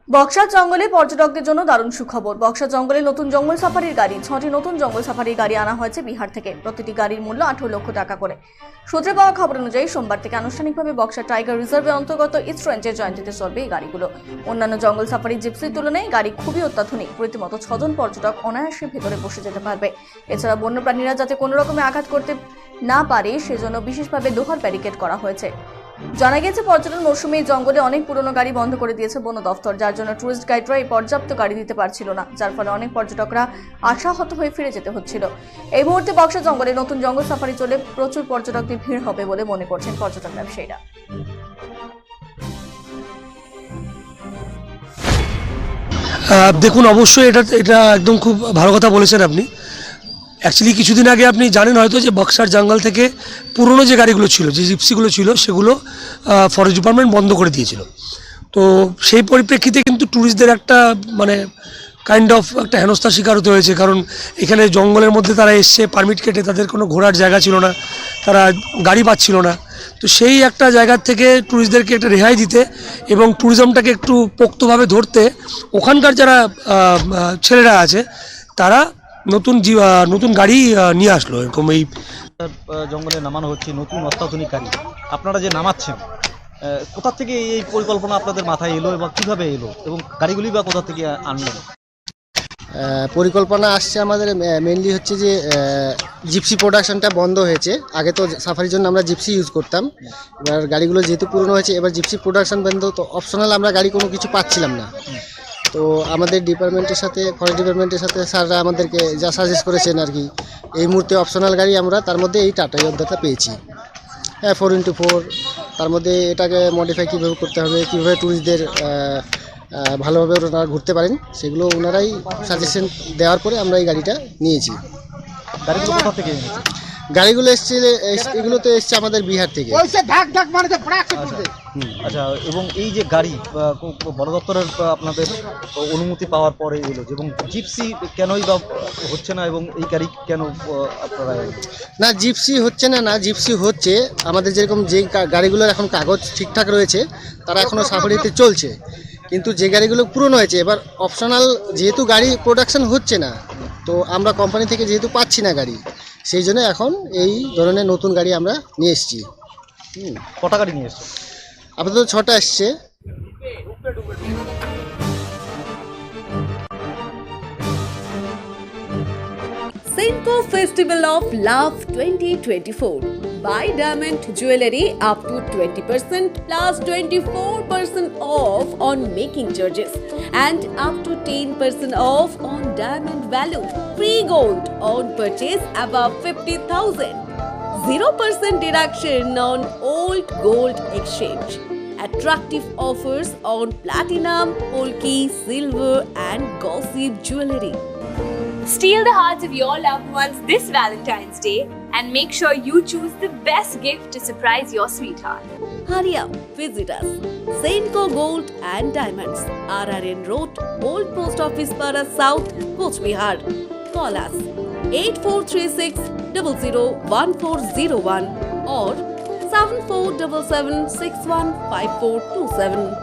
বক্সা জঙ্গলে পর্যটকদের জন্য দারুণ সুখবর। বক্সা জঙ্গলে নতুন জঙ্গল সাফারির গাড়ি, 6টি নতুন জঙ্গল সাফারির গাড়ি আনা হয়েছে বিহার থেকে। প্রতিটি গাড়ির মূল্য 18 লক্ষ টাকা করে। সূত্রে পাওয়া খবর অনুযায়ী সোমবার থেকে আনুষ্ঠানিকভাবে বক্সা টাইগার রিজার্ভের অন্তর্গত ইস্ট রেঞ্জের জয়ন্তীতে চলবে এই গাড়িগুলো। অন্যান্য জঙ্গল সাফারি জিপসির তুলনায় গাড়ি খুবই অত্যাধুনিক। রীতিমতো 6 জন পর্যটক অনায়াসে ভেতরে বসে যেতে পারবে। এছাড়া বন্যপ্রাণীরা যাতে কোনো রকমে আঘাত করতে না পারে সেজন্য বিশেষভাবে লোহার ব্যারিকেড করা হয়েছে। জানা গেছে, পর্যটন মৌসুমে এই জঙ্গলে অনেক পুরনো গাড়ি বন্ধ করে দিয়েছে বন দফতর, যার জন্য টুরিস্ট গাইডরা এই পর্যাপ্ত গাড়ি দিতে পারছিল না, যার ফলে অনেক পর্যটকরা আশাহত হয়ে ফিরে যেতে হচ্ছিল। এই মুহূর্তে বক্সা জঙ্গলে নতুন জঙ্গল সাফারি চলে প্রচুর পর্যটকদের ভিড় হবে বলে মনে করছেন পর্যটন ব্যবসায়ীরা। দেখুন, অবশ্যই এটা একদম খুব ভালো কথা বলেছেন আপনি। অ্যাকচুয়ালি কিছুদিন আগে আপনি জানেন হয়তো যে বক্সার জঙ্গল থেকে পুরনো যে গাড়িগুলো ছিল, যে জিপসিগুলো ছিল, সেগুলো ফরেস্ট ডিপার্টমেন্ট বন্ধ করে দিয়েছিল। তো সেই পরিপ্রেক্ষিতে কিন্তু ট্যুরিস্টদের একটা কাইন্ড অফ একটা হেনস্থার শিকার হতে হয়েছে। কারণ এখানে জঙ্গলের মধ্যে তারা এসছে পারমিট কেটে, তাদের কোনো ঘোরার জায়গা ছিল না, তারা গাড়ি পাচ্ছিল না। তো সেই একটা জায়গার থেকে ট্যুরিস্টদেরকে একটা রেহাই দিতে এবং ট্যুরিজমটাকে একটু পোক্তভাবে ধরতে ওখানকার যারা ছেলেরা আছে তারা নতুন গাড়ি নিয়ে আসলো। এরকম এই জঙ্গলে নামানো হচ্ছে নতুন অত্যাধুনিক গাড়ি। আপনারা যে নামাচ্ছেন, কোথা থেকে এই পরিকল্পনা আপনাদের মাথায় এলো এবং কীভাবে এলো, এবং গাড়িগুলি বা কোথা থেকে আনলেন? পরিকল্পনা আসছে আমাদের মেনলি হচ্ছে যে জিপসি প্রোডাকশনটা বন্ধ হয়েছে। আগে তো সাফারির জন্য আমরা জিপসি ইউজ করতাম, এবার গাড়িগুলো যেহেতু পুরনো হয়েছে, এবার জিপসি প্রোডাকশন বন্ধ, তো অপশনাল আমরা গাড়ি কোনো কিছু পাচ্ছিলাম না। তো আমাদের ডিপার্টমেন্টের সাথে, ফরেস্ট ডিপার্টমেন্টের সাথে স্যাররা আমাদেরকে যা সাজেস্ট করেছেন আর কি, এই মুহূর্তে অপশনাল গাড়ি আমরা তার মধ্যে এই টাটা ইয়োদ্ধাটা পেয়েছি। হ্যাঁ, 4x4। তার মধ্যে এটাকে মডিফাই কীভাবে করতে হবে, কীভাবে ট্যুরিস্টদের ভালোভাবে ওনারা ঘুরতে পারেন, সেগুলো ওনারাই সাজেশন দেওয়ার পরে আমরা এই গাড়িটা নিয়েছি। গাড়িগুলো কোথা থেকে এনেছেন? গাড়িগুলো এগুলো তো এসছে আমাদের বিহার থেকে। আচ্ছা, এবং এই যে গাড়ি বন দপ্তরের আপনাদের অনুমতি পাওয়ার পরে এলো, এবং জিপসি কেনই বা হচ্ছে না, এবং এই গাড়ি কেন আপনারা? না, জিপসি হচ্ছে না, জিপসি হচ্ছে। আমাদের যেরকম যে গাড়িগুলোর এখন কাগজ ঠিকঠাক রয়েছে তারা এখনও সাফারিতে চলছে, কিন্তু যে গাড়িগুলো পুরনো হয়েছে, এবার অপশনাল যেহেতু গাড়ি প্রোডাকশন হচ্ছে না, তো আমরা কোম্পানি থেকে যেহেতু পাচ্ছি না গাড়ি, সেই জন্য এখন এই ধরনের নতুন গাড়ি আমরা নিয়ে এসেছি। কটা গাড়ি নিয়ে এসছো? আপাতত 6টা এসছে। Senco Festival of Love 2024. Buy diamond jewelry up to 20% plus 24% off on making charges and up to 10% off on diamond value. Free gold on purchase above 50,000. 0% deduction on old gold exchange. Attractive offers on platinum, polki, silver and gossip jewelry. Steal the hearts of your loved ones this Valentine's Day and make sure you choose the best gift to surprise your sweetheart. Hurry up, visit us. Senco Gold and Diamonds, RRN Road, Old Post Office Para South, Coach Bihar. Call us 8436 001401 or 7477615427.